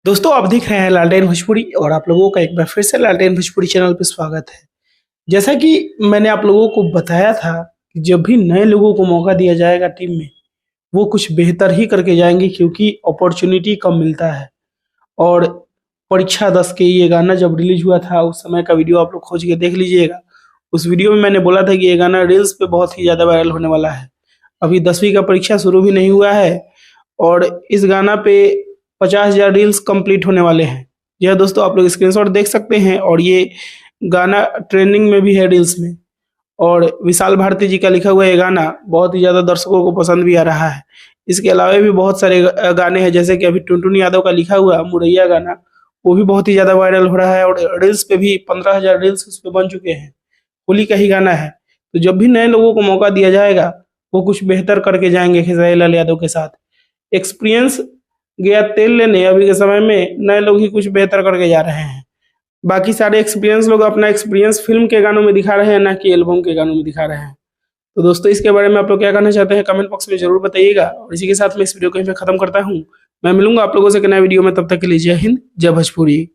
दोस्तों आप देख रहे हैं लालटेन भोजपुरी और आप लोगों का एक बार फिर से लालटेन भोजपुरी चैनल पर स्वागत है। जैसा कि मैंने आप लोगों को बताया था कि जब भी नए लोगों को मौका दिया जाएगा टीम में, वो कुछ बेहतर ही करके जाएंगे क्योंकि अपॉर्चुनिटी कम मिलता है। और परीक्षा 10 के ये गाना जब रिलीज हुआ था उस समय का वीडियो आप लोग खोज के देख लीजिएगा। उस वीडियो में मैंने बोला था कि ये गाना रील्स पे बहुत ही ज़्यादा वायरल होने वाला है। अभी 10वीं का परीक्षा शुरू भी नहीं हुआ है और इस गाना पे 50,000 रील्स कंप्लीट होने वाले हैं। यह दोस्तों आप लोग स्क्रीनशॉट देख सकते हैं और ये गाना ट्रेंडिंग में भी है रील्स में। और विशाल भारती जी का लिखा हुआ ये गाना बहुत ही ज़्यादा दर्शकों को पसंद भी आ रहा है। इसके अलावा भी बहुत सारे गाने हैं, जैसे कि अभी टुनटुन यादव का लिखा हुआ मुरैया गाना, वो भी बहुत ही ज़्यादा वायरल हो रहा है और रील्स पे भी 15,000 रील्स उस पे बन चुके हैं। होली का ही गाना है। तो जब भी नए लोगों को मौका दिया जाएगा वो कुछ बेहतर करके जाएंगे खेसारी लाल यादव के साथ। एक्सपीरियंस गया तेल लेने, अभी के समय में नए लोग ही कुछ बेहतर करके जा रहे हैं। बाकी सारे एक्सपीरियंस लोग अपना एक्सपीरियंस फिल्म के गानों में दिखा रहे हैं, ना कि एल्बम के गानों में दिखा रहे हैं। तो दोस्तों इसके बारे में आप लोग क्या कहना चाहते हैं कमेंट बॉक्स में जरूर बताइएगा। और इसी के साथ मैं इस वीडियो को यहीं पे खत्म करता हूँ। मैं मिलूंगा आप लोगों से एक नए वीडियो में, तब तक के लिए जय हिंद जय भोजपुरी।